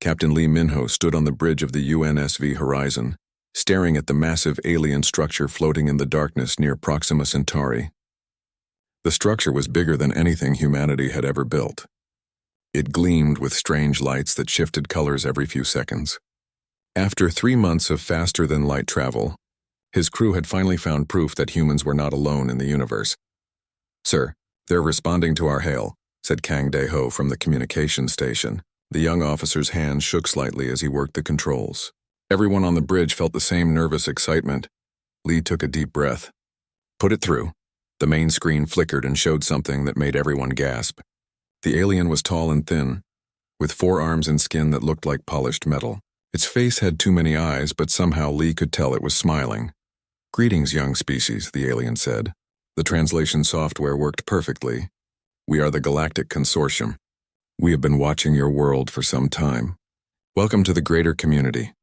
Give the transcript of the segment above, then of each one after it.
Captain Lee Minho stood on the bridge of the UNSV Horizon, staring at the massive alien structure floating in the darkness near Proxima Centauri. The structure was bigger than anything humanity had ever built. It gleamed with strange lights that shifted colors every few seconds. After 3 months of faster-than-light travel, his crew had finally found proof that humans were not alone in the universe. "Sir, they're responding to our hail," said Kang Dae-ho from the communications station. The young officer's hand shook slightly as he worked the controls. Everyone on the bridge felt the same nervous excitement. Lee took a deep breath. "Put it through." The main screen flickered and showed something that made everyone gasp. The alien was tall and thin, with 4 arms and skin that looked like polished metal. Its face had too many eyes, but somehow Lee could tell it was smiling. "Greetings, young species," the alien said. The translation software worked perfectly. "We are the Galactic Consortium. We have been watching your world for some time. Welcome to the greater community."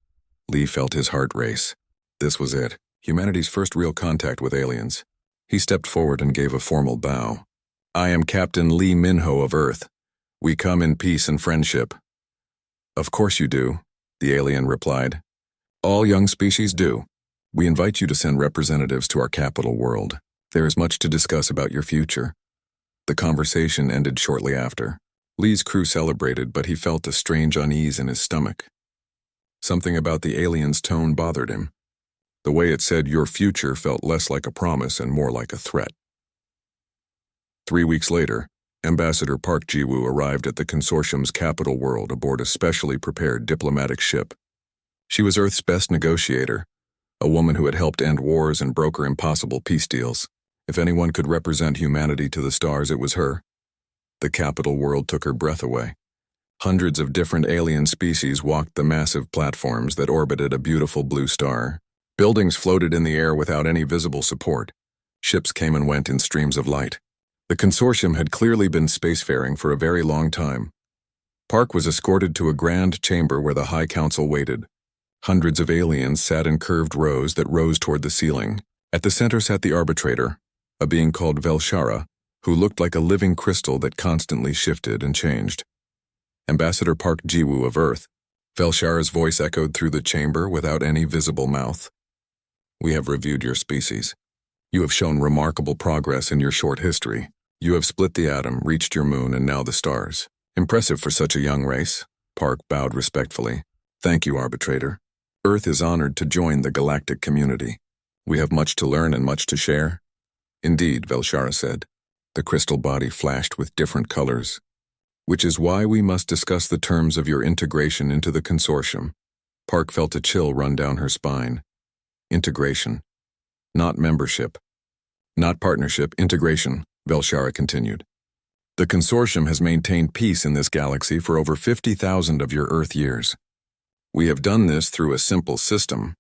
Lee felt his heart race. This was it, humanity's first real contact with aliens. He stepped forward and gave a formal bow. "I am Captain Lee Minho of Earth. We come in peace and friendship." "Of course you do," the alien replied. "All young species do. We invite you to send representatives to our capital world. There is much to discuss about your future." The conversation ended shortly after. Lee's crew celebrated, but he felt a strange unease in his stomach. Something about the alien's tone bothered him. The way it said "your future" felt less like a promise and more like a threat. 3 weeks later, Ambassador Park Ji-woo arrived at the consortium's capital world aboard a specially prepared diplomatic ship. She was Earth's best negotiator, a woman who had helped end wars and broker impossible peace deals. If anyone could represent humanity to the stars, it was her. The capital world took her breath away. Hundreds of different alien species walked the massive platforms that orbited a beautiful blue star. Buildings floated in the air without any visible support. Ships came and went in streams of light. The consortium had clearly been spacefaring for a very long time. Park was escorted to a grand chamber where the High Council waited. Hundreds of aliens sat in curved rows that rose toward the ceiling. At the center sat the arbitrator, a being called Velshara, who looked like a living crystal that constantly shifted and changed. Ambassador Park Ji-woo of Earth. Velshara's voice echoed through the chamber without any visible mouth. "We have reviewed your species. You have shown remarkable progress in your short history. You have split the atom, reached your moon, and now the stars. Impressive for such a young race." Park bowed respectfully. "Thank you, arbitrator. Earth is honored to join the galactic community. We have much to learn and much to share." "Indeed," Velshara said. The crystal body flashed with different colors. "Which is why we must discuss the terms of your integration into the consortium." Park felt a chill run down her spine. Integration. Not membership. Not partnership, integration, Velshara continued. "The consortium has maintained peace in this galaxy for over 50,000 of your Earth years. We have done this through a simple system.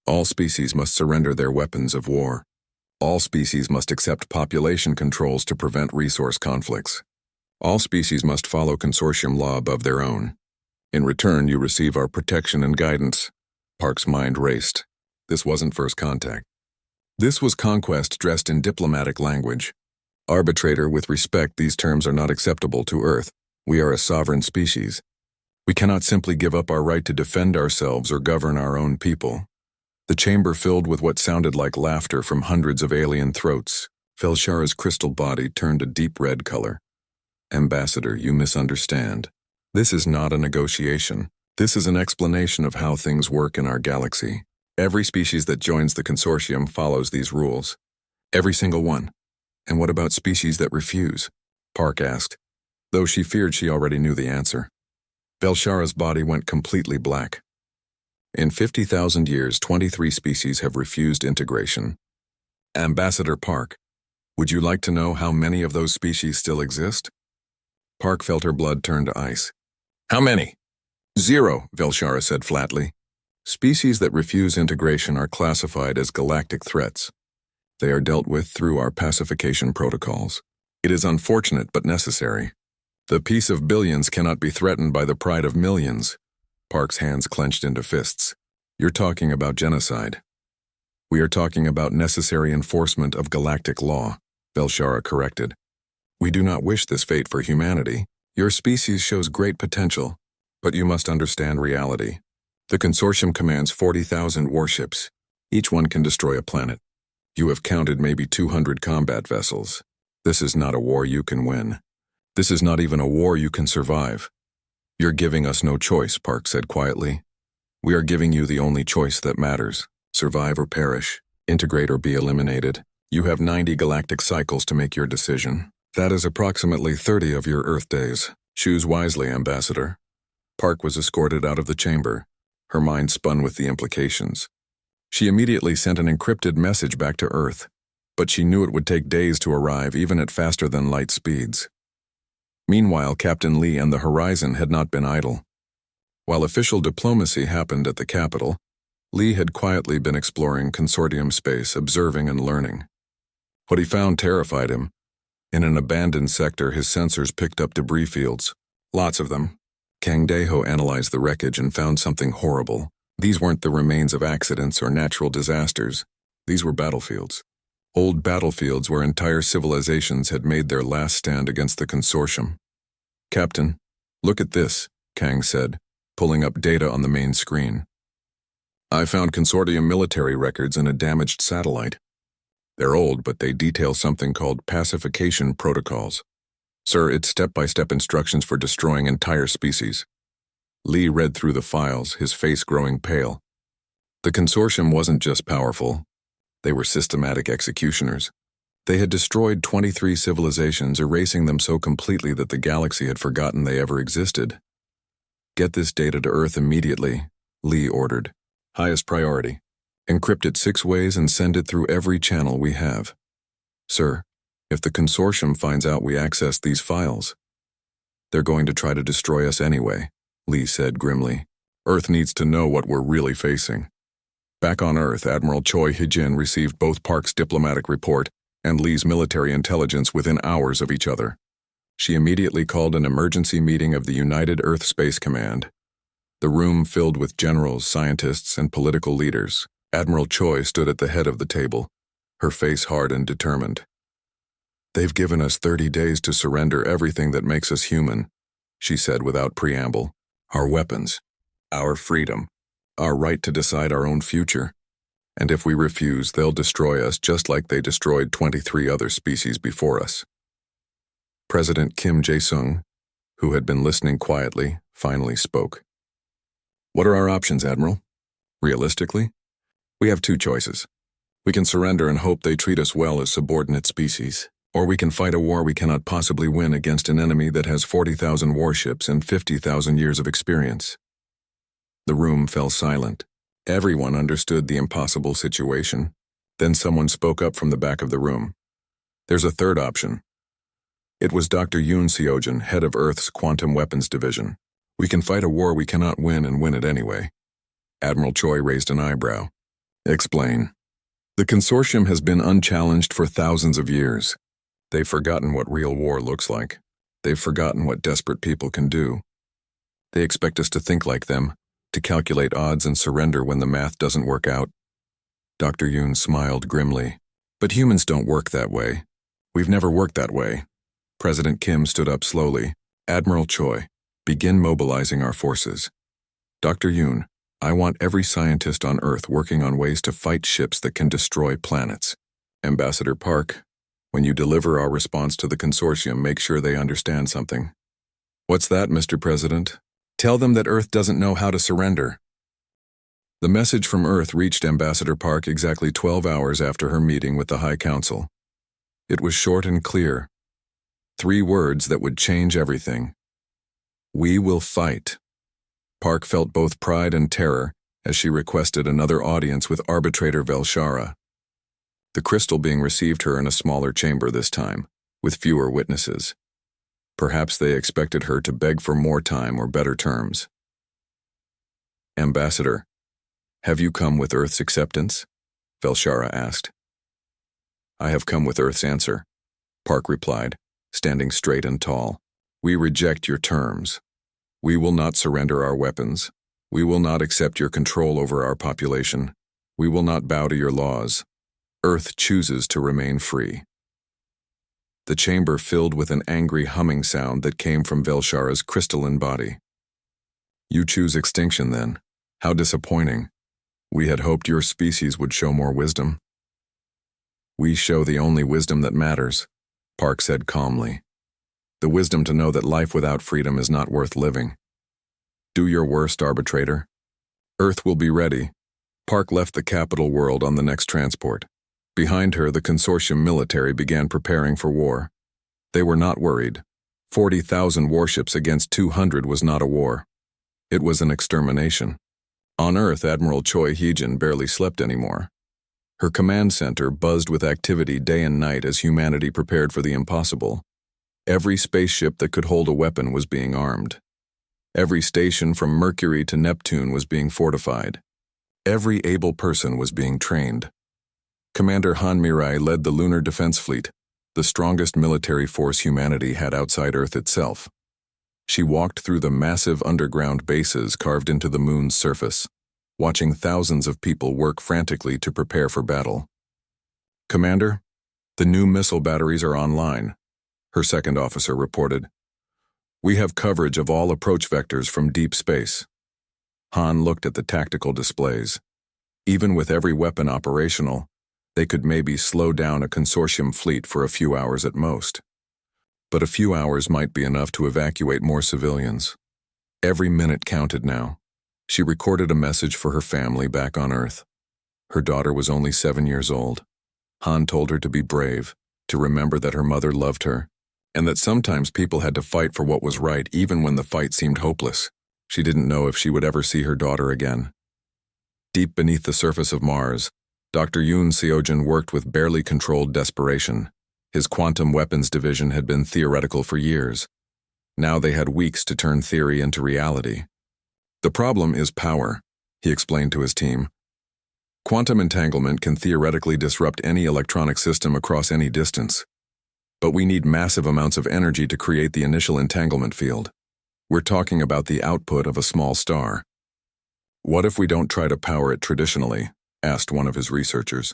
All species must surrender their weapons of war. All species must accept population controls to prevent resource conflicts. All species must follow consortium law above their own. In return, you receive our protection and guidance." Park's mind raced. This wasn't first contact. This was conquest dressed in diplomatic language. "Arbitrator, with respect, these terms are not acceptable to Earth. We are a sovereign species. We cannot simply give up our right to defend ourselves or govern our own people." The chamber filled with what sounded like laughter from hundreds of alien throats. Velshara's crystal body turned a deep red color. "Ambassador, you misunderstand. This is not a negotiation. This is an explanation of how things work in our galaxy. Every species that joins the consortium follows these rules. Every single one." "And what about species that refuse?" Park asked, though she feared she already knew the answer. Velshara's body went completely black. "In 50,000 years, 23 species have refused integration." "Ambassador Park, would you like to know how many of those species still exist?" Park felt her blood turn to ice. "How many?" "0, Velshara said flatly. "Species that refuse integration are classified as galactic threats. They are dealt with through our pacification protocols. It is unfortunate but necessary. The peace of billions cannot be threatened by the pride of millions." Park's hands clenched into fists. "You're talking about genocide." "We are talking about necessary enforcement of galactic law," Velshara corrected. "We do not wish this fate for humanity. Your species shows great potential. But you must understand reality. The consortium commands 40,000 warships. Each one can destroy a planet. You have counted maybe 200 combat vessels. This is not a war you can win. This is not even a war you can survive. You're giving us no choice, Park said quietly. We are giving you the only choice that matters. Survive or perish. Integrate or be eliminated. You have 90 galactic cycles to make your decision. That is approximately 30 of your Earth days. Choose wisely, Ambassador. Park was escorted out of the chamber. Her mind spun with the implications. She immediately sent an encrypted message back to Earth, but she knew it would take days to arrive even at faster-than-light speeds. Meanwhile, Captain Lee and the Horizon had not been idle. While official diplomacy happened at the capital, Lee had quietly been exploring consortium space, observing and learning. What he found terrified him. In an abandoned sector, his sensors picked up debris fields. Lots of them. Kang Daeho analyzed the wreckage and found something horrible. These weren't the remains of accidents or natural disasters. These were battlefields. Old battlefields where entire civilizations had made their last stand against the consortium. Captain, look at this, Kang said, pulling up data on the main screen. I found consortium military records in a damaged satellite. They're old, but they detail something called pacification protocols. Sir, it's step-by-step instructions for destroying entire species. Lee read through the files, his face growing pale. The consortium wasn't just powerful. They were systematic executioners. They had destroyed 23 civilizations, erasing them so completely that the galaxy had forgotten they ever existed. Get this data to Earth immediately, Lee ordered. Highest priority. Encrypt it 6 ways and send it through every channel we have. Sir, if the consortium finds out we accessed these files, they're going to try to destroy us anyway, Lee said grimly. Earth needs to know what we're really facing. Back on Earth, Admiral Choi Hee-jin received both Park's diplomatic report and Lee's military intelligence within hours of each other. She immediately called an emergency meeting of the United Earth Space Command. The room filled with generals, scientists, and political leaders. Admiral Choi stood at the head of the table, her face hard and determined. They've given us 30 days to surrender everything that makes us human, she said without preamble. Our weapons, our freedom, our right to decide our own future. And if we refuse, they'll destroy us just like they destroyed 23 other species before us. President Kim Jae-sung, who had been listening quietly, finally spoke. What are our options, Admiral? Realistically, we have 2 choices. We can surrender and hope they treat us well as subordinate species, or we can fight a war we cannot possibly win against an enemy that has 40,000 warships and 50,000 years of experience. The room fell silent. Everyone understood the impossible situation. Then someone spoke up from the back of the room. There's a third option. It was Dr. Yoon Seojin, head of Earth's Quantum Weapons Division. We can fight a war we cannot win and win it anyway. Admiral Choi raised an eyebrow. Explain. The consortium has been unchallenged for thousands of years. They've forgotten what real war looks like. They've forgotten what desperate people can do. They expect us to think like them, to calculate odds and surrender when the math doesn't work out. Dr. Yoon smiled grimly. But humans don't work that way. We've never worked that way. President Kim stood up slowly. Admiral Choi, begin mobilizing our forces. Dr. Yoon, I want every scientist on Earth working on ways to fight ships that can destroy planets. Ambassador Park, when you deliver our response to the consortium, make sure they understand something. What's that, Mr. President? Tell them that Earth doesn't know how to surrender. The message from Earth reached Ambassador Park exactly 12 hours after her meeting with the High Council. It was short and clear. 3 words that would change everything. We will fight. Park felt both pride and terror as she requested another audience with arbitrator Velshara. The crystal being received her in a smaller chamber this time, with fewer witnesses. Perhaps they expected her to beg for more time or better terms. Ambassador, have you come with Earth's acceptance? Velshara asked. I have come with Earth's answer, Park replied, standing straight and tall. We reject your terms. We will not surrender our weapons. We will not accept your control over our population. We will not bow to your laws. Earth chooses to remain free. The chamber filled with an angry humming sound that came from Velshara's crystalline body. You choose extinction then. How disappointing. We had hoped your species would show more wisdom. We show the only wisdom that matters, Park said calmly. The wisdom to know that life without freedom is not worth living. Do your worst, arbitrator. Earth will be ready. Park left the capital world on the next transport. Behind her, the consortium military began preparing for war. They were not worried. 40,000 warships against 200 was not a war. It was an extermination. On Earth, Admiral Choi Hee-jin barely slept anymore. Her command center buzzed with activity day and night as humanity prepared for the impossible. Every spaceship that could hold a weapon was being armed. Every station from Mercury to Neptune was being fortified. Every able person was being trained. Commander Han Mirai led the Lunar Defense Fleet, the strongest military force humanity had outside Earth itself. She walked through the massive underground bases carved into the moon's surface, watching thousands of people work frantically to prepare for battle. Commander, the new missile batteries are online, her second officer reported. We have coverage of all approach vectors from deep space. Han looked at the tactical displays. Even with every weapon operational, they could maybe slow down a consortium fleet for a few hours at most. But a few hours might be enough to evacuate more civilians. Every minute counted now. She recorded a message for her family back on Earth. Her daughter was only 7 years old. Han told her to be brave, to remember that her mother loved her, and that sometimes people had to fight for what was right even when the fight seemed hopeless. She didn't know if she would ever see her daughter again. Deep beneath the surface of Mars, Dr. Yoon Seojin worked with barely controlled desperation. His quantum weapons division had been theoretical for years. Now they had weeks to turn theory into reality. The problem is power, he explained to his team. Quantum entanglement can theoretically disrupt any electronic system across any distance. But we need massive amounts of energy to create the initial entanglement field. We're talking about the output of a small star. What if we don't try to power it traditionally? Asked one of his researchers.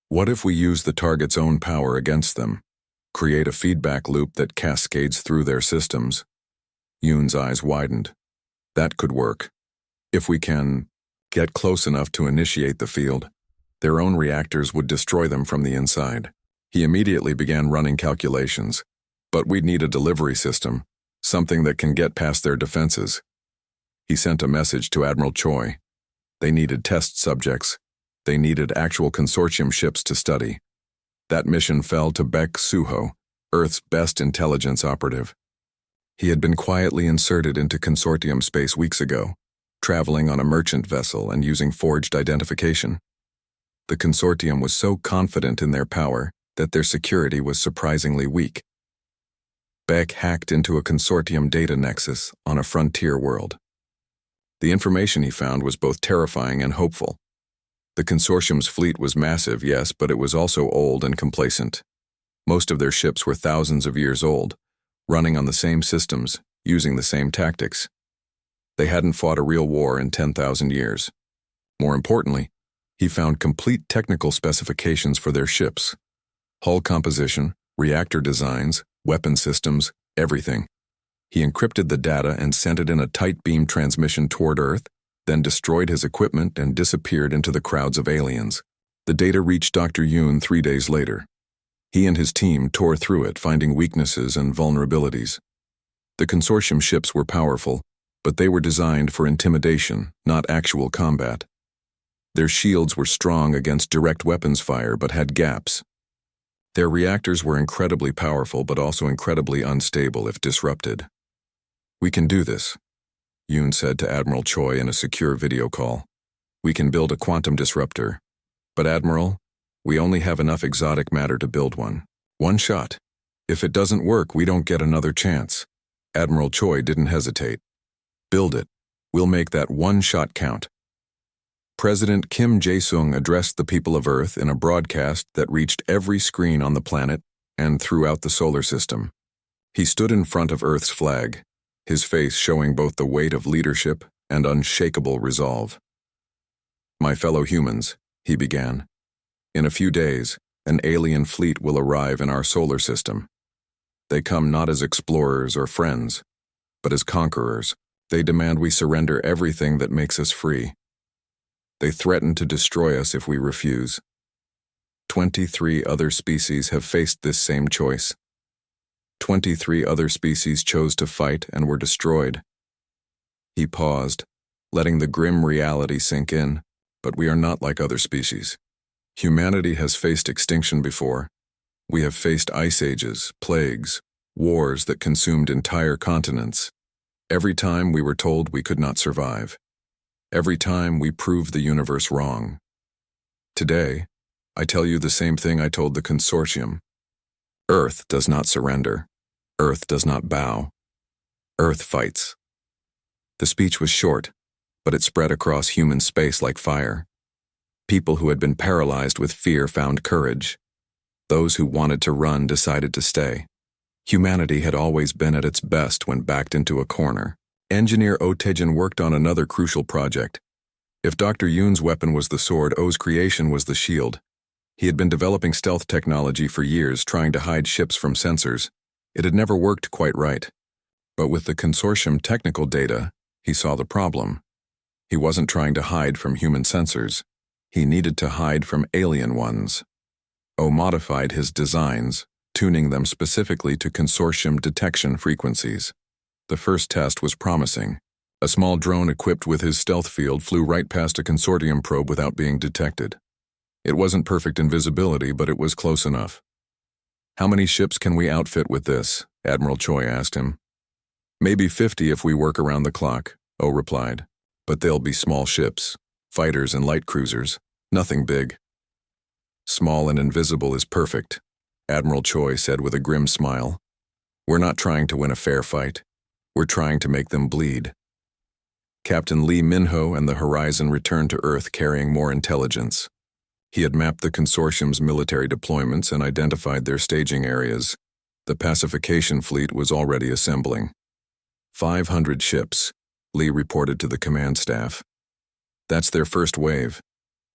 What if we use the target's own power against them? Create a feedback loop that cascades through their systems? Yoon's eyes widened. That could work. If we can get close enough to initiate the field, their own reactors would destroy them from the inside. He immediately began running calculations. But we'd need a delivery system, something that can get past their defenses. He sent a message to Admiral Choi. They needed test subjects. They needed actual consortium ships to study. That mission fell to Baek Suho, Earth's best intelligence operative. He had been quietly inserted into consortium space weeks ago, traveling on a merchant vessel and using forged identification. The consortium was so confident in their power that their security was surprisingly weak. Baek hacked into a consortium data nexus on a frontier world. The information he found was both terrifying and hopeful. The consortium's fleet was massive, yes, but it was also old and complacent. Most of their ships were thousands of years old, running on the same systems, using the same tactics. They hadn't fought a real war in 10,000 years. More importantly, he found complete technical specifications for their ships. Hull composition, reactor designs, weapon systems, everything. He encrypted the data and sent it in a tight beam transmission toward Earth, then destroyed his equipment and disappeared into the crowds of aliens. The data reached Dr. Yoon 3 days later. He and his team tore through it, finding weaknesses and vulnerabilities. The consortium ships were powerful, but they were designed for intimidation, not actual combat. Their shields were strong against direct weapons fire, but had gaps. Their reactors were incredibly powerful, but also incredibly unstable if disrupted. We can do this, Yoon said to Admiral Choi in a secure video call. We can build a quantum disruptor. But Admiral, we only have enough exotic matter to build one. One shot. If it doesn't work, we don't get another chance. Admiral Choi didn't hesitate. Build it. We'll make that one shot count. President Kim Jae-sung addressed the people of Earth in a broadcast that reached every screen on the planet and throughout the solar system. He stood in front of Earth's flag, his face showing both the weight of leadership and unshakable resolve. My fellow humans, he began. In a few days, an alien fleet will arrive in our solar system. They come not as explorers or friends, but as conquerors. They demand we surrender everything that makes us free. They threaten to destroy us if we refuse. 23 other species have faced this same choice. 23 other species chose to fight and were destroyed. He paused, letting the grim reality sink in, but we are not like other species. Humanity has faced extinction before. We have faced ice ages, plagues, wars that consumed entire continents. Every time we were told we could not survive. Every time we proved the universe wrong. Today, I tell you the same thing I told the consortium. Earth does not surrender. Earth does not bow. Earth fights. The speech was short, but it spread across human space like fire. People who had been paralyzed with fear found courage. Those who wanted to run decided to stay. Humanity had always been at its best when backed into a corner. Engineer Otejan worked on another crucial project. If Dr. Yoon's weapon was the sword, O's creation was the shield. He had been developing stealth technology for years, trying to hide ships from sensors. It had never worked quite right. But with the consortium technical data, he saw the problem. He wasn't trying to hide from human sensors. He needed to hide from alien ones. O modified his designs, tuning them specifically to consortium detection frequencies. The first test was promising. A small drone equipped with his stealth field flew right past a consortium probe without being detected. It wasn't perfect invisibility, but it was close enough. "How many ships can we outfit with this?" Admiral Choi asked him. "Maybe 50 if we work around the clock," O replied. "But they'll be small ships, fighters and light cruisers, nothing big." "Small and invisible is perfect," Admiral Choi said with a grim smile. "We're not trying to win a fair fight. We're trying to make them bleed." Captain Lee Minho and the Horizon returned to Earth carrying more intelligence. He had mapped the consortium's military deployments and identified their staging areas. The pacification fleet was already assembling. 500 ships, Lee reported to the command staff. That's their first wave.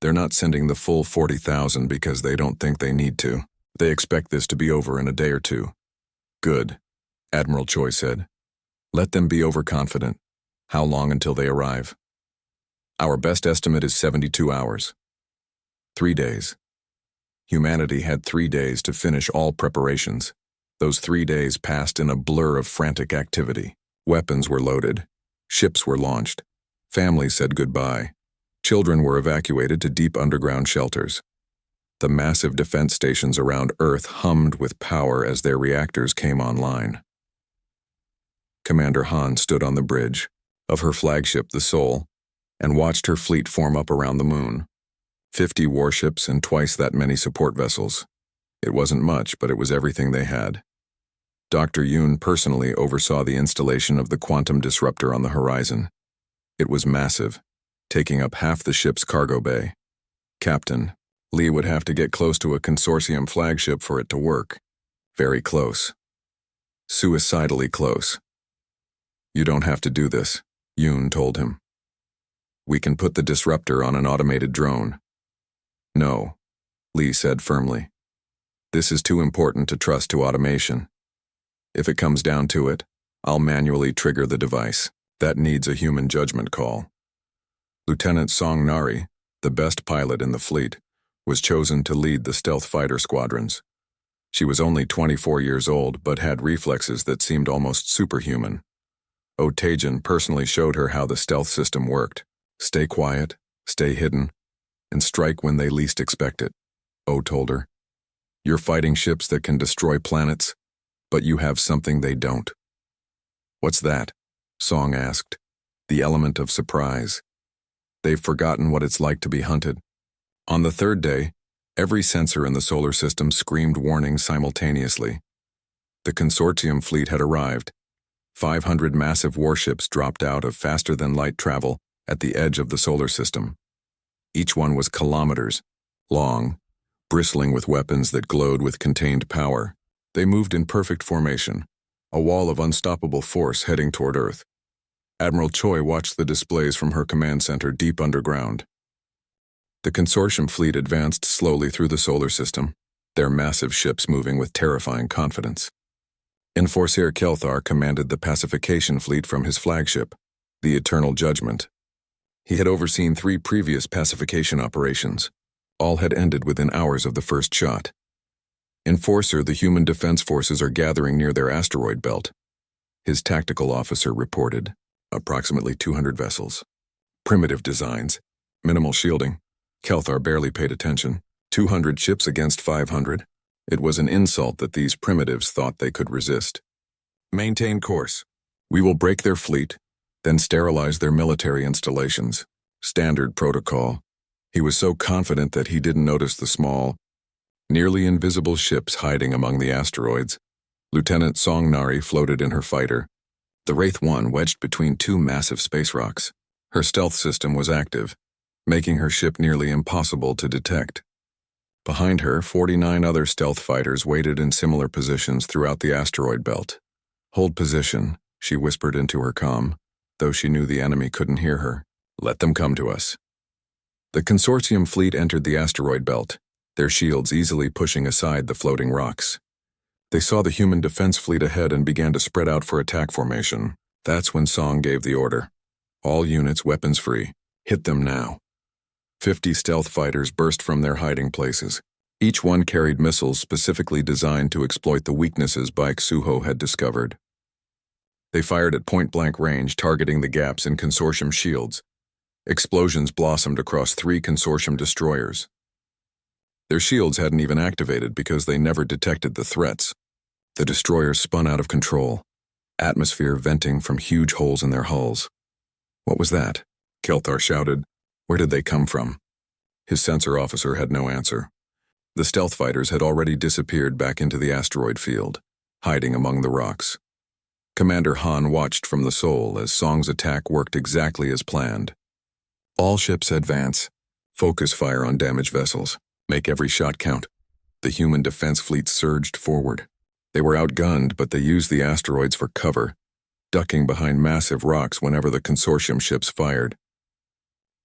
They're not sending the full 40,000 because they don't think they need to. They expect this to be over in a day or two. "Good," Admiral Choi said. "Let them be overconfident. How long until they arrive?" "Our best estimate is 72 hours. 3 days. Humanity had 3 days to finish all preparations. Those 3 days passed in a blur of frantic activity. Weapons were loaded. Ships were launched. Families said goodbye. Children were evacuated to deep underground shelters. The massive defense stations around Earth hummed with power as their reactors came online. Commander Han stood on the bridge of her flagship, the Seoul, and watched her fleet form up around the moon. 50 warships and twice that many support vessels. It wasn't much, but it was everything they had. Dr. Yoon personally oversaw the installation of the quantum disruptor on the horizon. It was massive, taking up half the ship's cargo bay. "Captain, Lee would have to get close to a consortium flagship for it to work. Very close. Suicidally close." "You don't have to do this," Yoon told him. "We can put the disruptor on an automated drone." "No," Lee said firmly. "This is too important to trust to automation. If it comes down to it, I'll manually trigger the device. That needs a human judgment call." Lieutenant Song Nari, the best pilot in the fleet, was chosen to lead the stealth fighter squadrons. She was only 24 years old, but had reflexes that seemed almost superhuman. Otejan personally showed her how the stealth system worked. Stay quiet, stay hidden, and strike when they least expect it, O told her. "You're fighting ships that can destroy planets, but you have something they don't." "What's that?" Song asked. "The element of surprise. They've forgotten what it's like to be hunted." On the third day, every sensor in the solar system screamed warnings simultaneously. The consortium fleet had arrived. 500 massive warships dropped out of faster-than-light travel at the edge of the solar system. Each one was kilometers long, bristling with weapons that glowed with contained power. They moved in perfect formation, a wall of unstoppable force heading toward Earth. Admiral Choi watched the displays from her command center deep underground. The consortium fleet advanced slowly through the solar system, their massive ships moving with terrifying confidence. Enforcer Kelthar commanded the pacification fleet from his flagship. the eternal judgment. He had overseen 3 previous pacification operations. All had ended within hours of the first shot. Enforcer, the human defense forces are gathering near their asteroid belt. His tactical officer reported. Approximately 200 vessels. Primitive designs. Minimal shielding. Kelthar barely paid attention. 200 ships against 500. It was an insult that these primitives thought they could resist. Maintain course. We will break their fleet, then sterilize their military installations. Standard protocol. He was so confident that he didn't notice the small, nearly invisible ships hiding among the asteroids. Lieutenant Song Nari floated in her fighter, the Wraith 1 wedged between 2 massive space rocks. Her stealth system was active, making her ship nearly impossible to detect. Behind her, 49 other stealth fighters waited in similar positions throughout the asteroid belt. Hold position, she whispered into her comm, though she knew the enemy couldn't hear her. Let them come to us. The consortium fleet entered the asteroid belt, their shields easily pushing aside the floating rocks. They saw the human defense fleet ahead and began to spread out for attack formation. That's when Song gave the order. All units weapons free. Hit them now. 50 stealth fighters burst from their hiding places. Each one carried missiles specifically designed to exploit the weaknesses Baek-Suho had discovered. They fired at point-blank range, targeting the gaps in consortium shields. Explosions blossomed across 3 consortium destroyers. Their shields hadn't even activated because they never detected the threats. The destroyers spun out of control, atmosphere venting from huge holes in their hulls. What was that? Kelthar shouted. Where did they come from? His sensor officer had no answer. The stealth fighters had already disappeared back into the asteroid field, hiding among the rocks. Commander Han watched from the Sol as Song's attack worked exactly as planned. All ships advance. Focus fire on damaged vessels. Make every shot count. The human defense fleet surged forward. They were outgunned, but they used the asteroids for cover, ducking behind massive rocks whenever the consortium ships fired.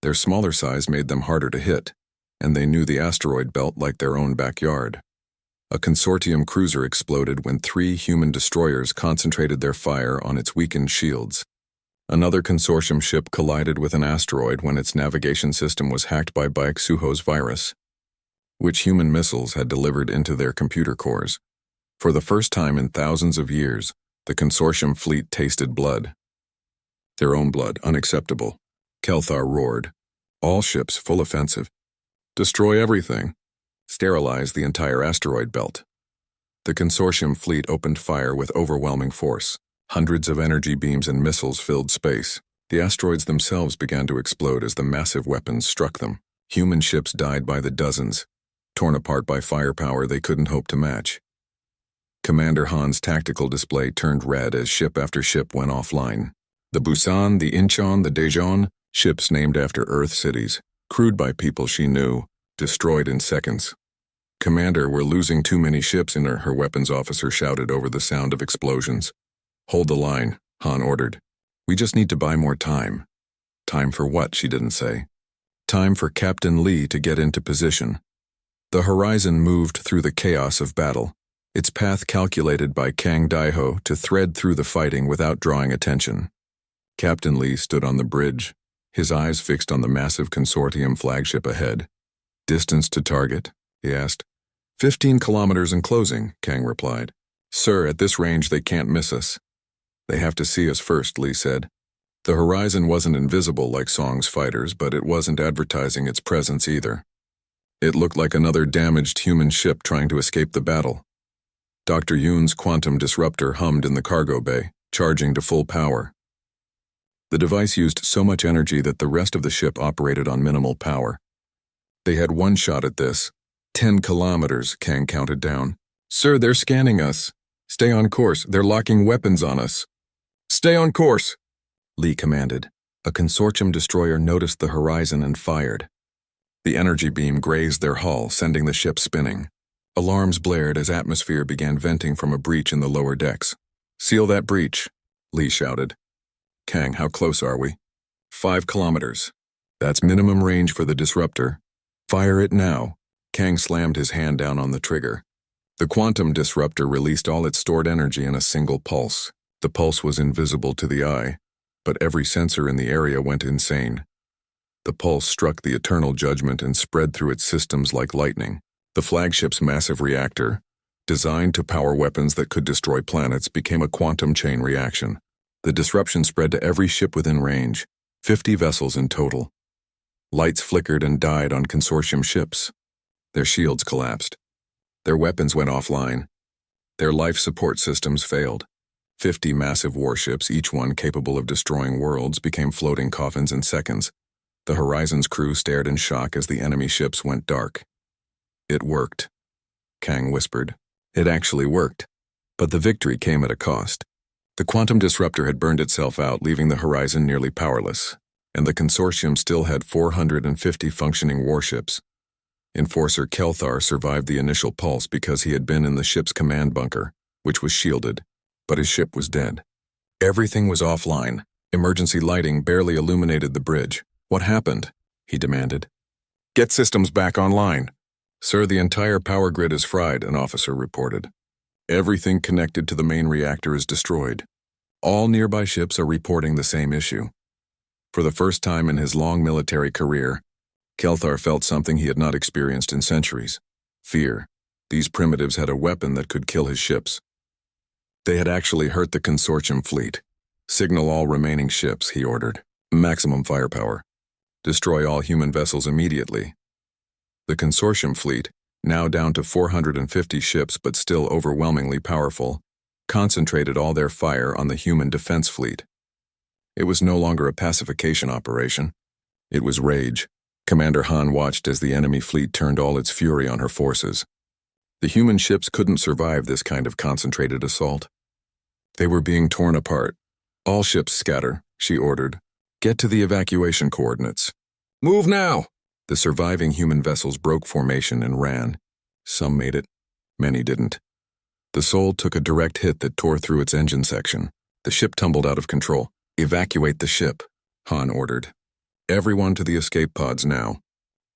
Their smaller size made them harder to hit, and they knew the asteroid belt like their own backyard. A consortium cruiser exploded when 3 human destroyers concentrated their fire on its weakened shields. Another consortium ship collided with an asteroid when its navigation system was hacked by Baek-Suho's virus, which human missiles had delivered into their computer cores. For the first time in thousands of years, the consortium fleet tasted blood. Their own blood, unacceptable. Kelthar roared. All ships full offensive. Destroy everything. Sterilize the entire asteroid belt. The consortium fleet opened fire with overwhelming force. Hundreds of energy beams and missiles filled space. The asteroids themselves began to explode as the massive weapons struck them. Human ships died by the dozens, torn apart by firepower they couldn't hope to match. Commander Han's tactical display turned red as ship after ship went offline. The Busan, the Incheon, the Daejeon, ships named after Earth cities, crewed by people she knew, destroyed in seconds. Commander, we're losing too many ships in her weapons officer shouted over the sound of explosions. Hold the line, Han ordered. We just need to buy more time. Time for what, she didn't say. Time for Captain Lee to get into position. The horizon moved through the chaos of battle, its path calculated by Kang Daiho to thread through the fighting without drawing attention. Captain Lee stood on the bridge, his eyes fixed on the massive consortium flagship ahead. Distance to target? He asked. 15 kilometers and closing, Kang replied. Sir, at this range they can't miss us. They have to see us first, Lee said. The horizon wasn't invisible like Song's fighters, but it wasn't advertising its presence either. It looked like another damaged human ship trying to escape the battle. Dr. Yoon's quantum disruptor hummed in the cargo bay, charging to full power. The device used so much energy that the rest of the ship operated on minimal power. They had one shot at this. 10 kilometers, Kang counted down. Sir, they're scanning us. Stay on course. They're locking weapons on us. Stay on course, Lee commanded. A consortium destroyer noticed the horizon and fired. The energy beam grazed their hull, sending the ship spinning. Alarms blared as atmosphere began venting from a breach in the lower decks. Seal that breach, Lee shouted. Kang, how close are we? 5 kilometers. That's minimum range for the disruptor. Fire it now. Kang slammed his hand down on the trigger. The quantum disruptor released all its stored energy in a single pulse. The pulse was invisible to the eye, but every sensor in the area went insane. The pulse struck the eternal judgment and spread through its systems like lightning. The flagship's massive reactor, designed to power weapons that could destroy planets, became a quantum chain reaction. The disruption spread to every ship within range, 50 vessels in total. Lights flickered and died on consortium ships. Their shields collapsed. Their weapons went offline. Their life support systems failed. 50 massive warships, each one capable of destroying worlds, became floating coffins in seconds. The Horizon's crew stared in shock as the enemy ships went dark. It worked, Kang whispered. It actually worked. But the victory came at a cost. The quantum disruptor had burned itself out, leaving the Horizon nearly powerless, and the consortium still had 450 functioning warships. Enforcer Kelthar survived the initial pulse because he had been in the ship's command bunker, which was shielded, but his ship was dead. Everything was offline. Emergency lighting barely illuminated the bridge. What happened? He demanded. Get systems back online. Sir, the entire power grid is fried, an officer reported. Everything connected to the main reactor is destroyed. All nearby ships are reporting the same issue. For the first time in his long military career, Kelthar felt something he had not experienced in centuries. Fear. These primitives had a weapon that could kill his ships. They had actually hurt the consortium fleet. Signal all remaining ships, he ordered. Maximum firepower. Destroy all human vessels immediately. The consortium fleet, now down to 450 ships but still overwhelmingly powerful, concentrated all their fire on the human defense fleet. It was no longer a pacification operation. It was rage. Commander Han watched as the enemy fleet turned all its fury on her forces. The human ships couldn't survive this kind of concentrated assault. They were being torn apart. All ships scatter, she ordered. Get to the evacuation coordinates. Move now! The surviving human vessels broke formation and ran. Some made it. Many didn't. The Soul took a direct hit that tore through its engine section. The ship tumbled out of control. Evacuate the ship, Han ordered. Everyone to the escape pods now.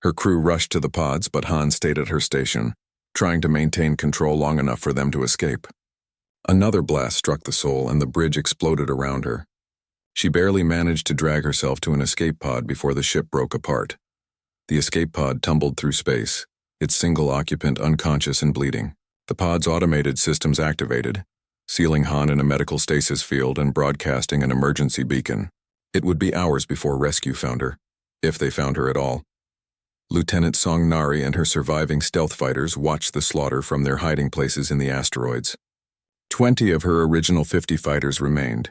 Her crew rushed to the pods, but Han stayed at her station, trying to maintain control long enough for them to escape. Another blast struck the Soul and the bridge exploded around her. She barely managed to drag herself to an escape pod before the ship broke apart. The escape pod tumbled through space, its single occupant unconscious and bleeding. The pod's automated systems activated, sealing Han in a medical stasis field and broadcasting an emergency beacon. It would be hours before rescue found her, if they found her at all. Lieutenant Song Nari and her surviving stealth fighters watched the slaughter from their hiding places in the asteroids. 20 of her original 50 fighters remained.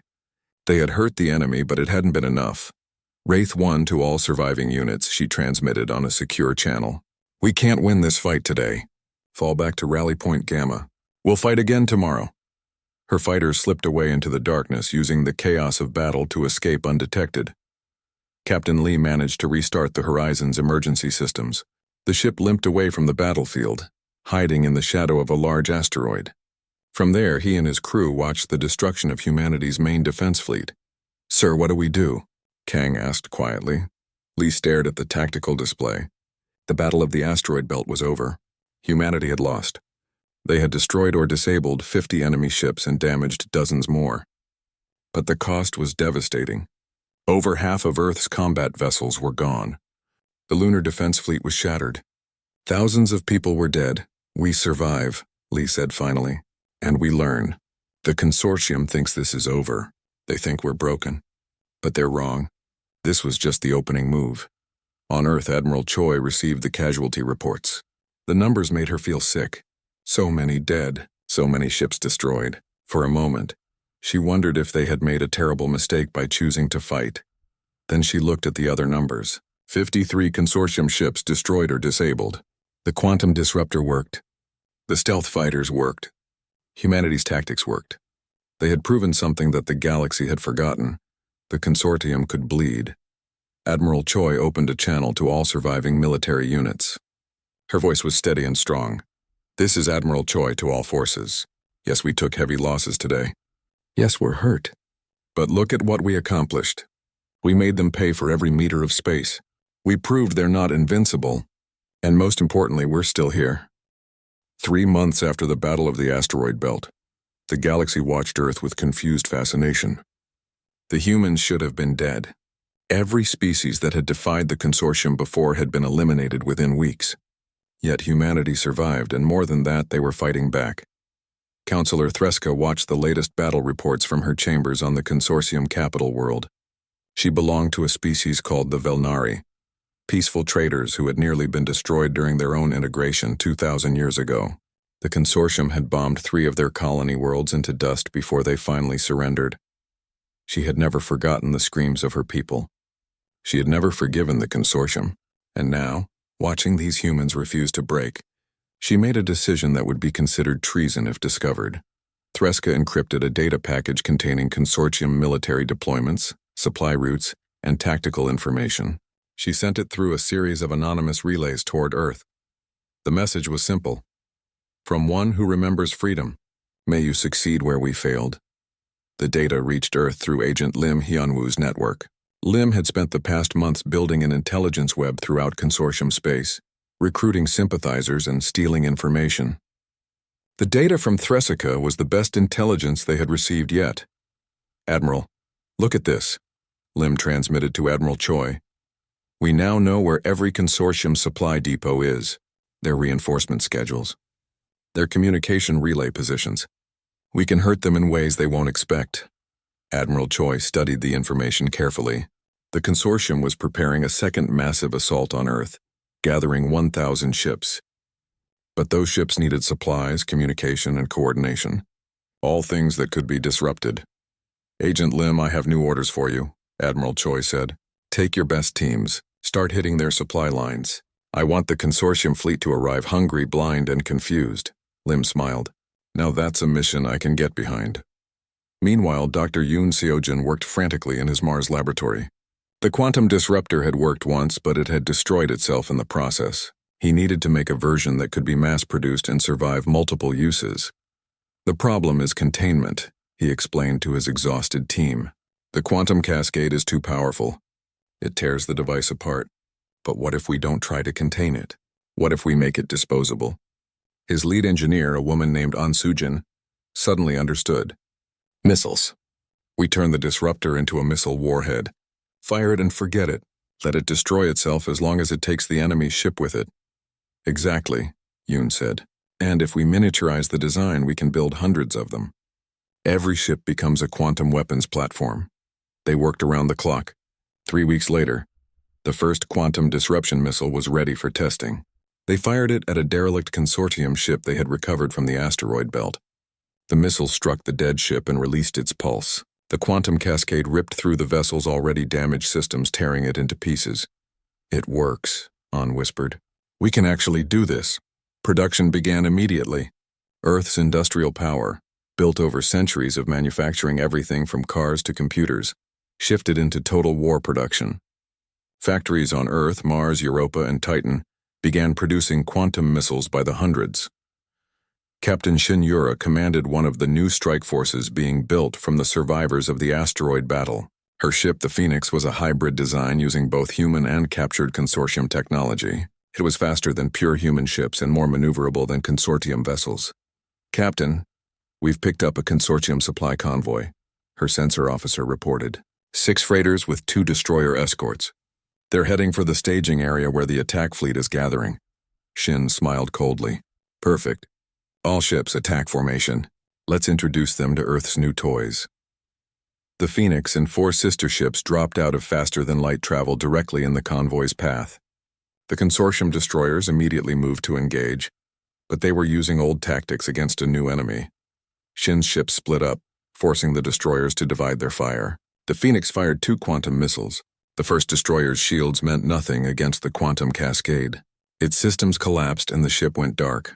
They had hurt the enemy, but it hadn't been enough. Wraith 1 to all surviving units, she transmitted on a secure channel. We can't win this fight today. Fall back to Rally Point Gamma. We'll fight again tomorrow. Her fighters slipped away into the darkness, using the chaos of battle to escape undetected. Captain Lee managed to restart the Horizon's emergency systems. The ship limped away from the battlefield, hiding in the shadow of a large asteroid. From there, he and his crew watched the destruction of humanity's main defense fleet. Sir, what do we do? Kang asked quietly. Lee stared at the tactical display. The battle of the asteroid belt was over. Humanity had lost. They had destroyed or disabled 50 enemy ships and damaged dozens more. But the cost was devastating. Over half of Earth's combat vessels were gone. The lunar defense fleet was shattered. Thousands of people were dead. We survive, Lee said finally. And we learn. The consortium thinks this is over. They think we're broken. But they're wrong. This was just the opening move. On Earth, Admiral Choi received the casualty reports. The numbers made her feel sick. So many dead, so many ships destroyed. For a moment, she wondered if they had made a terrible mistake by choosing to fight. Then she looked at the other numbers. 53 consortium ships destroyed or disabled. The quantum disruptor worked. The stealth fighters worked. Humanity's tactics worked. They had proven something that the galaxy had forgotten. The consortium could bleed. Admiral Choi opened a channel to all surviving military units. Her voice was steady and strong. This is Admiral Choi to all forces. Yes, we took heavy losses today. Yes, we're hurt. But look at what we accomplished. We made them pay for every meter of space. We proved they're not invincible. And most importantly, we're still here. 3 months after the Battle of the Asteroid Belt, the galaxy watched Earth with confused fascination. The humans should have been dead. Every species that had defied the consortium before had been eliminated within weeks. Yet humanity survived, and more than that, they were fighting back. Counselor Threska watched the latest battle reports from her chambers on the consortium capital world. She belonged to a species called the Velnari, peaceful traders who had nearly been destroyed during their own integration 2,000 years ago. The consortium had bombed 3 of their colony worlds into dust before they finally surrendered. She had never forgotten the screams of her people. She had never forgiven the consortium, and now, watching these humans refuse to break, she made a decision that would be considered treason if discovered. Threska encrypted a data package containing consortium military deployments, supply routes, and tactical information. She sent it through a series of anonymous relays toward Earth. The message was simple. From one who remembers freedom, may you succeed where we failed. The data reached Earth through Agent Lim Hyunwoo's network. Lim had spent the past months building an intelligence web throughout consortium space, recruiting sympathizers and stealing information. The data from Threska was the best intelligence they had received yet. Admiral, look at this, Lim transmitted to Admiral Choi. We now know where every consortium supply depot is, their reinforcement schedules, their communication relay positions. We can hurt them in ways they won't expect. Admiral Choi studied the information carefully. The consortium was preparing a second massive assault on Earth, gathering 1,000 ships. But those ships needed supplies, communication, and coordination, all things that could be disrupted. Agent Lim, I have new orders for you, Admiral Choi said. Take your best teams. Start hitting their supply lines. I want the consortium fleet to arrive hungry, blind, and confused. Lim smiled. Now that's a mission I can get behind. Meanwhile, Dr. Yoon Seojin worked frantically in his Mars laboratory. The quantum disruptor had worked once, but it had destroyed itself in the process. He needed to make a version that could be mass-produced and survive multiple uses. The problem is containment, he explained to his exhausted team. The quantum cascade is too powerful. It tears the device apart. But what if we don't try to contain it? What if we make it disposable? His lead engineer, a woman named An Sujin, suddenly understood. Missiles. We turn the disruptor into a missile warhead. Fire it and forget it. Let it destroy itself as long as it takes the enemy's ship with it. Exactly, Yoon said. And if we miniaturize the design, we can build hundreds of them. Every ship becomes a quantum weapons platform. They worked around the clock. 3 weeks later, the first quantum disruption missile was ready for testing. They fired it at a derelict consortium ship they had recovered from the asteroid belt. The missile struck the dead ship and released its pulse. The quantum cascade ripped through the vessel's already damaged systems, tearing it into pieces. It works, An whispered. We can actually do this. Production began immediately. Earth's industrial power, built over centuries of manufacturing everything from cars to computers, shifted into total war production. Factories on Earth, Mars, Europa, and Titan began producing quantum missiles by the hundreds. Captain Shin Yura commanded one of the new strike forces being built from the survivors of the asteroid battle. Her ship, the Phoenix, was a hybrid design using both human and captured consortium technology. It was faster than pure human ships and more maneuverable than consortium vessels. Captain, we've picked up a consortium supply convoy, her sensor officer reported. 6 freighters with 2 destroyer escorts. They're heading for the staging area where the attack fleet is gathering. Shin smiled coldly. Perfect. All ships attack formation. Let's introduce them to Earth's new toys. The Phoenix and 4 sister ships dropped out of faster-than-light travel directly in the convoy's path. The consortium destroyers immediately moved to engage, but they were using old tactics against a new enemy. Shin's ships split up, forcing the destroyers to divide their fire. The Phoenix fired 2 quantum missiles. The first destroyer's shields meant nothing against the quantum cascade. Its systems collapsed and the ship went dark.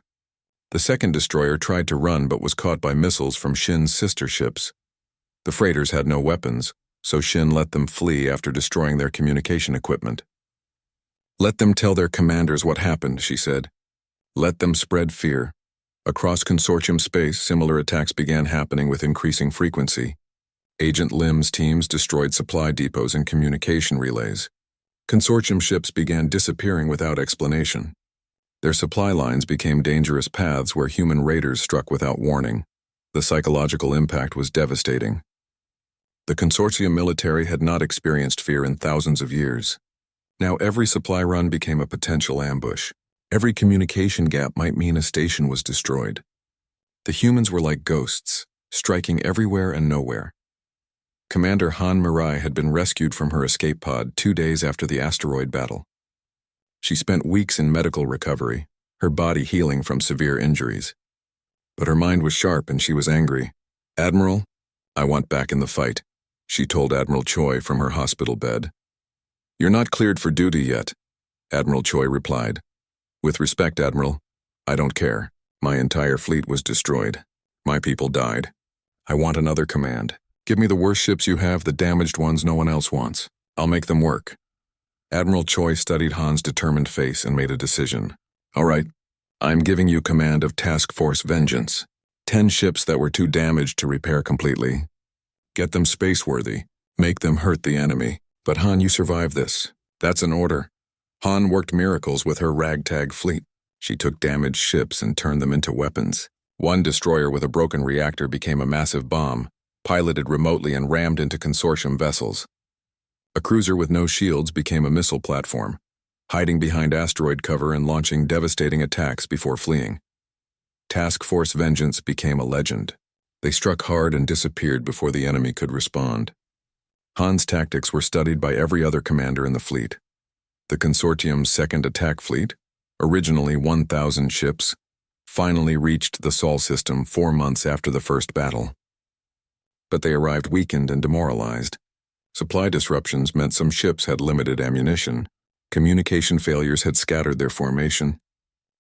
The second destroyer tried to run but was caught by missiles from Shin's sister ships. The freighters had no weapons, so Shin let them flee after destroying their communication equipment. Let them tell their commanders what happened, she said. Let them spread fear. Across consortium space, similar attacks began happening with increasing frequency. Agent Lim's teams destroyed supply depots and communication relays. Consortium ships began disappearing without explanation. Their supply lines became dangerous paths where human raiders struck without warning. The psychological impact was devastating. The consortium military had not experienced fear in thousands of years. Now every supply run became a potential ambush. Every communication gap might mean a station was destroyed. The humans were like ghosts, striking everywhere and nowhere. Commander Han Mirai had been rescued from her escape pod 2 days after the asteroid battle. She spent weeks in medical recovery, her body healing from severe injuries. But her mind was sharp and she was angry. "Admiral, I want back in the fight," she told Admiral Choi from her hospital bed. "You're not cleared for duty yet," Admiral Choi replied. "With respect, Admiral, I don't care. My entire fleet was destroyed. My people died. I want another command. Give me the worst ships you have, the damaged ones no one else wants. I'll make them work." Admiral Choi studied Han's determined face and made a decision. "All right, I'm giving you command of Task Force Vengeance. 10 ships that were too damaged to repair completely. Get them space-worthy. Make them hurt the enemy. But Han, you survived this. That's an order." Han worked miracles with her ragtag fleet. She took damaged ships and turned them into weapons. One destroyer with a broken reactor became a massive bomb, piloted remotely and rammed into consortium vessels. A cruiser with no shields became a missile platform, hiding behind asteroid cover and launching devastating attacks before fleeing. Task Force Vengeance became a legend. They struck hard and disappeared before the enemy could respond. Han's tactics were studied by every other commander in the fleet. The consortium's second attack fleet, originally 1,000 ships, finally reached the Sol system 4 months after the first battle. But they arrived weakened and demoralized. Supply disruptions meant some ships had limited ammunition, communication failures had scattered their formation,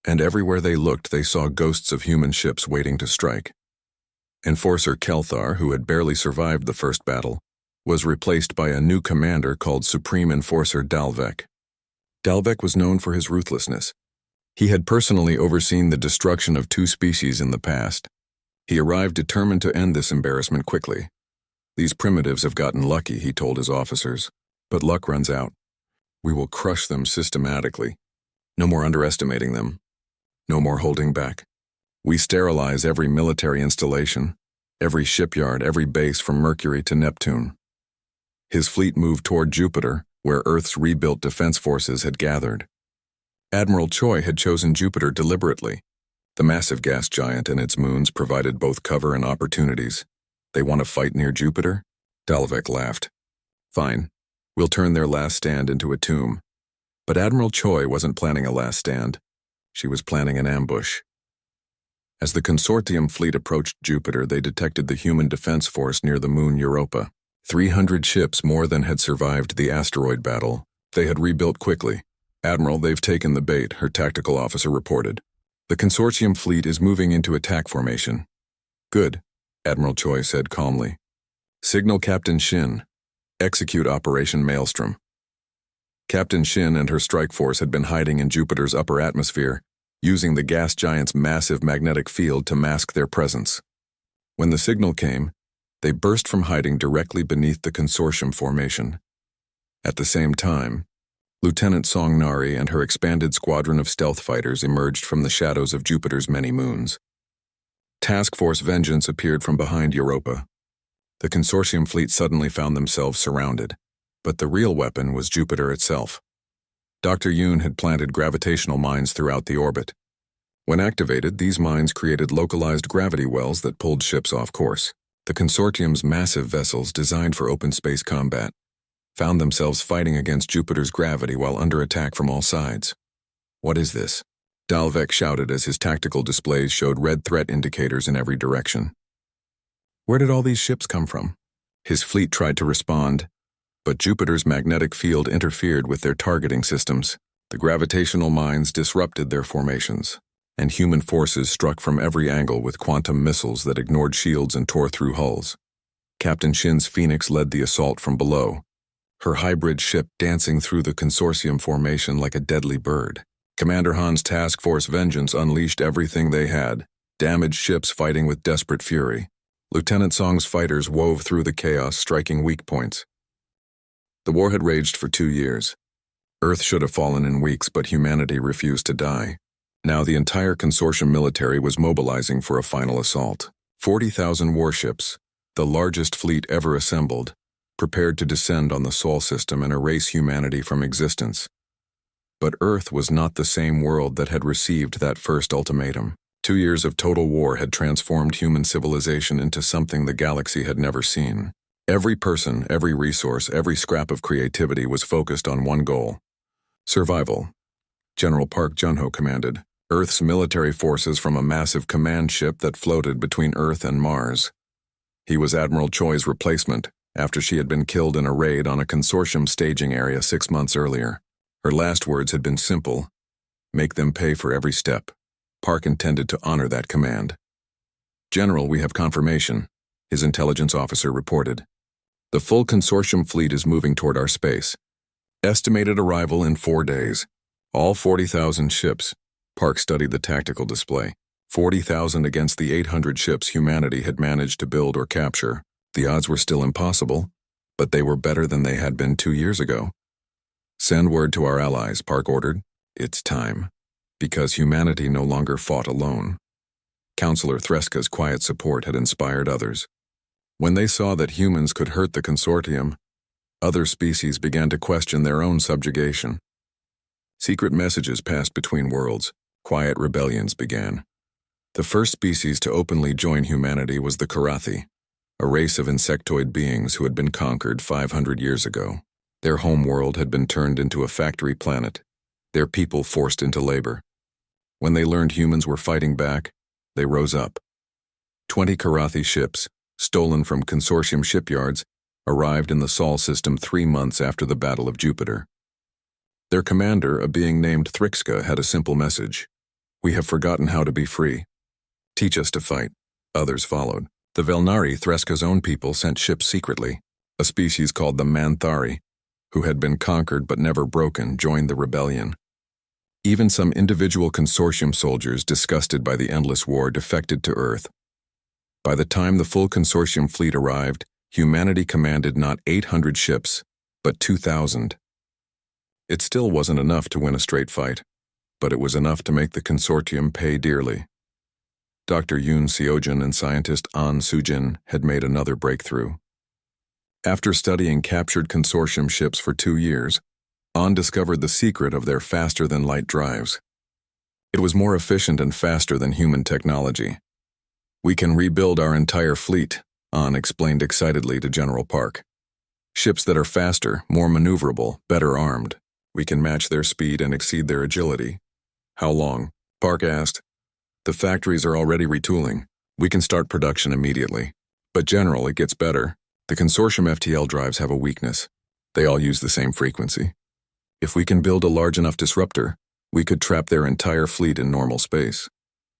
and everywhere they looked they saw ghosts of human ships waiting to strike. Enforcer Kelthar, who had barely survived the first battle, was replaced by a new commander called Supreme Enforcer Dalvek. Dalvek was known for his ruthlessness. He had personally overseen the destruction of 2 species in the past. He arrived determined to end this embarrassment quickly. "These primitives have gotten lucky," he told his officers, "but luck runs out. We will crush them systematically. No more underestimating them. No more holding back. We sterilize every military installation, every shipyard, every base from Mercury to Neptune." His fleet moved toward Jupiter, where Earth's rebuilt defense forces had gathered. Admiral Choi had chosen Jupiter deliberately. The massive gas giant and its moons provided both cover and opportunities. "They want to fight near Jupiter?" Dalvek laughed. "Fine. We'll turn their last stand into a tomb." But Admiral Choi wasn't planning a last stand. She was planning an ambush. As the consortium fleet approached Jupiter, they detected the human defense force near the moon Europa. 300 ships more than had survived the asteroid battle. They had rebuilt quickly. "Admiral, they've taken the bait," her tactical officer reported. "The consortium fleet is moving into attack formation." "Good," Admiral Choi said calmly. "Signal Captain Shin. Execute Operation Maelstrom." Captain Shin and her strike force had been hiding in Jupiter's upper atmosphere, using the gas giant's massive magnetic field to mask their presence. When the signal came, they burst from hiding directly beneath the consortium formation. At the same time, Lieutenant Song Nari and her expanded squadron of stealth fighters emerged from the shadows of Jupiter's many moons. Task Force Vengeance appeared from behind Europa. The consortium fleet suddenly found themselves surrounded, but the real weapon was Jupiter itself. Dr. Yoon had planted gravitational mines throughout the orbit. When activated, these mines created localized gravity wells that pulled ships off course. The consortium's massive vessels, designed for open space combat, found themselves fighting against Jupiter's gravity while under attack from all sides. "What is this?" Dalvek shouted as his tactical displays showed red threat indicators in every direction. "Where did all these ships come from?" His fleet tried to respond, but Jupiter's magnetic field interfered with their targeting systems. The gravitational mines disrupted their formations, and human forces struck from every angle with quantum missiles that ignored shields and tore through hulls. Captain Shin's Phoenix led the assault from below, her hybrid ship dancing through the consortium formation like a deadly bird. Commander Han's Task Force Vengeance unleashed everything they had, damaged ships fighting with desperate fury. Lieutenant Song's fighters wove through the chaos, striking weak points. The war had raged for 2 years. Earth should have fallen in weeks, but humanity refused to die. Now the entire consortium military was mobilizing for a final assault. 40,000 warships, the largest fleet ever assembled, prepared to descend on the Sol system and erase humanity from existence. But Earth was not the same world that had received that first ultimatum. 2 years of total war had transformed human civilization into something the galaxy had never seen. Every person, every resource, every scrap of creativity was focused on one goal: survival. General Park Jun-ho commanded Earth's military forces from a massive command ship that floated between Earth and Mars. He was Admiral Choi's replacement after she had been killed in a raid on a consortium staging area 6 months earlier. Her last words had been simple: make them pay for every step. Park intended to honor that command. General, we have confirmation, his intelligence officer reported. The full consortium fleet is moving toward our space. Estimated arrival in 4 days. All 40,000 ships. Park studied the tactical display. 40,000 against the 800 ships humanity had managed to build or capture. The odds were still impossible, but they were better than they had been 2 years ago. Send word to our allies, Park ordered. It's time. Because humanity no longer fought alone. Counselor Threska's quiet support had inspired others. When they saw that humans could hurt the consortium, other species began to question their own subjugation. Secret messages passed between worlds. Quiet rebellions began. The first species to openly join humanity was the Karathi, a race of insectoid beings who had been conquered 500 years ago. Their home world had been turned into a factory planet, their people forced into labor. When they learned humans were fighting back, they rose up. 20 Karathi ships, stolen from consortium shipyards, arrived in the Sol system 3 months after the Battle of Jupiter. Their commander, a being named Threska, had a simple message: we have forgotten how to be free. Teach us to fight. Others followed. The Velnari, Threska's own people, sent ships secretly. A species called the Manthari, who had been conquered but never broken, joined the rebellion. Even some individual consortium soldiers, disgusted by the endless war, defected to Earth. By the time the full consortium fleet arrived, humanity commanded not 800 ships, but 2,000. It still wasn't enough to win a straight fight, but it was enough to make the consortium pay dearly. Dr. Yoon Seojin and scientist An Sujin had made another breakthrough. After studying captured consortium ships for 2 years, An discovered the secret of their faster-than-light drives. It was more efficient and faster than human technology. We can rebuild our entire fleet, An explained excitedly to General Park. Ships that are faster, more maneuverable, better armed. We can match their speed and exceed their agility. How long? Park asked. The factories are already retooling. We can start production immediately. But General, it gets better. The consortium FTL drives have a weakness. They all use the same frequency. If we can build a large enough disruptor, we could trap their entire fleet in normal space.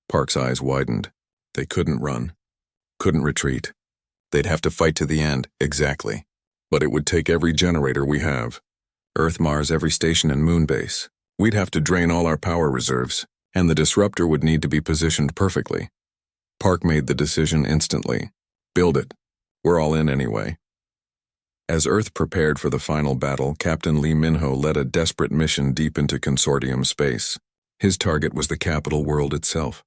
Park's eyes widened. They couldn't run. Couldn't retreat. They'd have to fight to the end, exactly. But it would take every generator we have. Earth, Mars, every station and moon base. We'd have to drain all our power reserves, and the disruptor would need to be positioned perfectly. Park made the decision instantly. Build it. We're all in anyway. As Earth prepared for the final battle, Captain Lee Minho led a desperate mission deep into consortium space. His target was the capital world itself.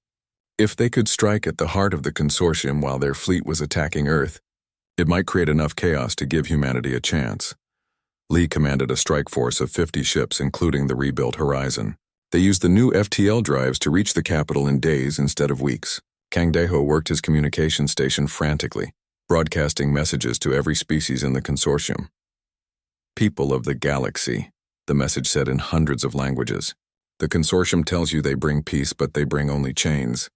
If they could strike at the heart of the consortium while their fleet was attacking Earth, it might create enough chaos to give humanity a chance. Lee commanded a strike force of 50 ships, including the rebuilt Horizon. They used the new FTL drives to reach the capital in days instead of weeks. Kang Dae-ho worked his communication station frantically, broadcasting messages to every species in the consortium. People of the galaxy, the message said in hundreds of languages. The consortium tells you they bring peace, but they bring only chains.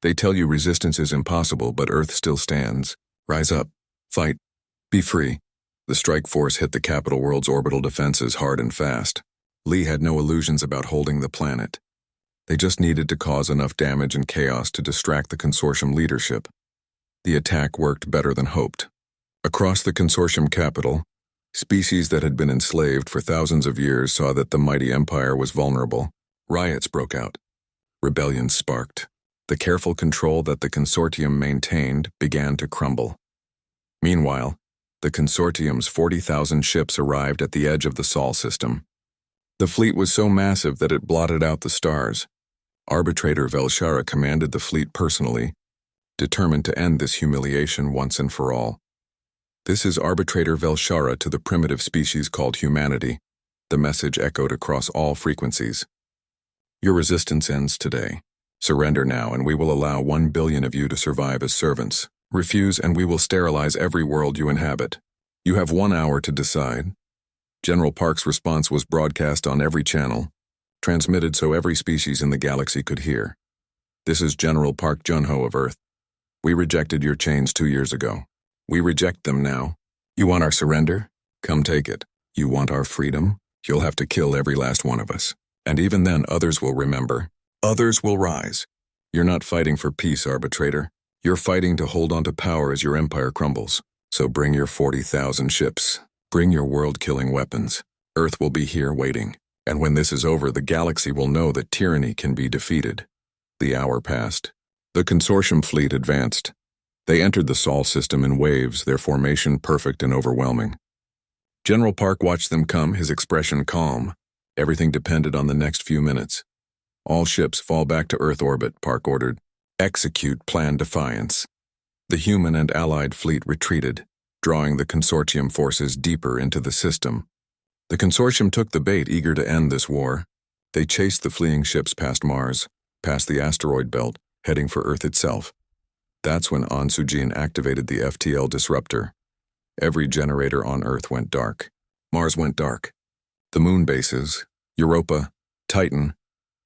They tell you resistance is impossible, but Earth still stands. Rise up. Fight. Be free. The strike force hit the capital world's orbital defenses hard and fast. Lee had no illusions about holding the planet. They just needed to cause enough damage and chaos to distract the consortium leadership. The attack worked better than hoped. Across the consortium capital, species that had been enslaved for thousands of years saw that the mighty empire was vulnerable. Riots broke out. Rebellions sparked. The careful control that the consortium maintained began to crumble. Meanwhile, the consortium's 40,000 ships arrived at the edge of the Sol system. The fleet was so massive that it blotted out the stars. Arbitrator Velshara commanded the fleet personally, determined to end this humiliation once and for all. This is Arbitrator Velshara to the primitive species called humanity. The message echoed across all frequencies. Your resistance ends today. Surrender now and we will allow 1 billion of you to survive as servants. Refuse and we will sterilize every world you inhabit. You have 1 hour to decide. General Park's response was broadcast on every channel, transmitted so every species in the galaxy could hear. This is General Park Junho of Earth. We rejected your chains 2 years ago. We reject them now. You want our surrender? Come take it. You want our freedom? You'll have to kill every last one of us. And even then, others will remember. Others will rise. You're not fighting for peace, Arbitrator. You're fighting to hold on to power as your empire crumbles. So bring your 40,000 ships. Bring your world-killing weapons. Earth will be here waiting. And when this is over, the galaxy will know that tyranny can be defeated. The hour passed. The consortium fleet advanced. They entered the Sol system in waves, their formation perfect and overwhelming. General Park watched them come, his expression calm. Everything depended on the next few minutes. All ships fall back to Earth orbit, Park ordered. Execute Plan Defiance. The human and allied fleet retreated, drawing the consortium forces deeper into the system. The consortium took the bait, eager to end this war. They chased the fleeing ships past Mars, past the asteroid belt, heading for Earth itself. That's when Ansujin activated the FTL disruptor. Every generator on Earth went dark. Mars went dark. The moon bases, Europa, Titan,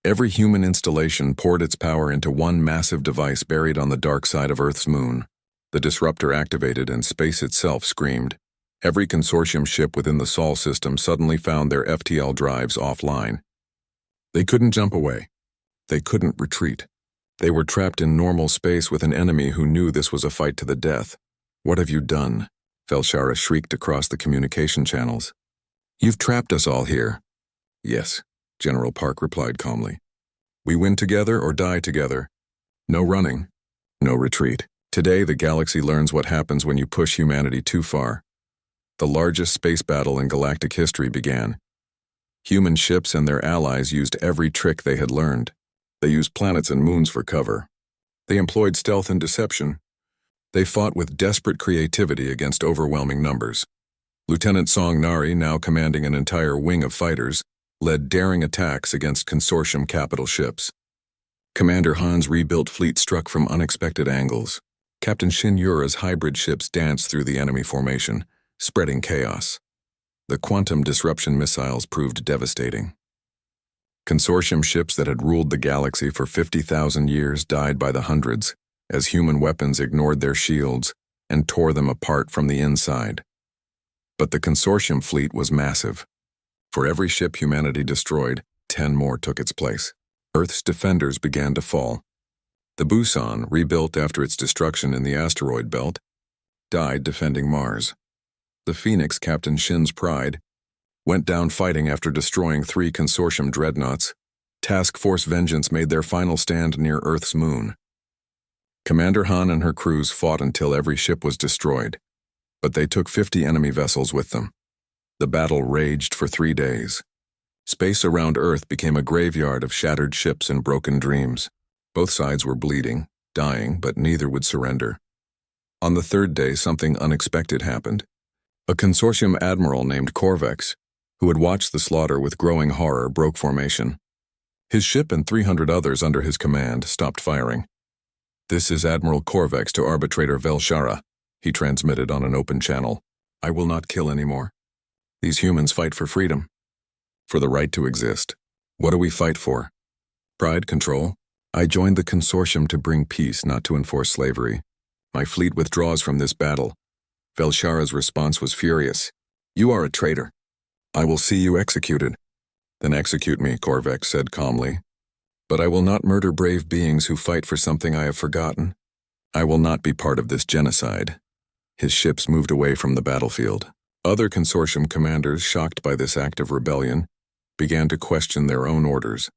every human installation poured its power into one massive device buried on the dark side of Earth's moon. The disruptor activated and space itself screamed. Every consortium ship within the Sol system suddenly found their FTL drives offline. They couldn't jump away. They couldn't retreat. They were trapped in normal space with an enemy who knew this was a fight to the death. What have you done? Velshara shrieked across the communication channels. You've trapped us all here. Yes, General Park replied calmly. We win together or die together. No running, no retreat. Today the galaxy learns what happens when you push humanity too far. The largest space battle in galactic history began. Human ships and their allies used every trick they had learned. They used planets and moons for cover. They employed stealth and deception. They fought with desperate creativity against overwhelming numbers. Lieutenant Song Nari, now commanding an entire wing of fighters, led daring attacks against consortium capital ships. Commander Han's rebuilt fleet struck from unexpected angles. Captain Shin Yura's hybrid ships danced through the enemy formation, spreading chaos. The quantum disruption missiles proved devastating. Consortium ships that had ruled the galaxy for 50,000 years died by the hundreds, as human weapons ignored their shields and tore them apart from the inside. But the consortium fleet was massive. For every ship humanity destroyed, 10 more took its place. Earth's defenders began to fall. The Busan, rebuilt after its destruction in the asteroid belt, died defending Mars. The Phoenix, Captain Shin's pride, went down fighting after destroying 3 consortium dreadnoughts. Task Force Vengeance made their final stand near Earth's moon. Commander Han and her crews fought until every ship was destroyed, but they took 50 enemy vessels with them. The battle raged for 3 days. Space around Earth became a graveyard of shattered ships and broken dreams. Both sides were bleeding, dying, but neither would surrender. On the 3rd day, something unexpected happened. A consortium admiral named Corvex, who had watched the slaughter with growing horror, broke formation. His ship and 300 others under his command stopped firing. This is Admiral Corvex to Arbitrator Velshara, he transmitted on an open channel. I will not kill anymore. These humans fight for freedom, for the right to exist. What do we fight for? Pride, control? I joined the consortium to bring peace, not to enforce slavery. My fleet withdraws from this battle. Velshara's response was furious. You are a traitor. I will see you executed. Then execute me, Corvex said calmly. But I will not murder brave beings who fight for something I have forgotten. I will not be part of this genocide. His ships moved away from the battlefield. Other consortium commanders, shocked by this act of rebellion, began to question their own orders.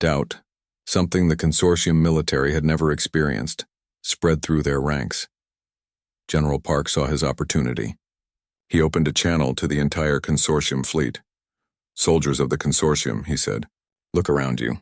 Doubt, something the consortium military had never experienced, spread through their ranks. General Park saw his opportunity. He opened a channel to the entire consortium fleet. Soldiers of the consortium, he said, look around you.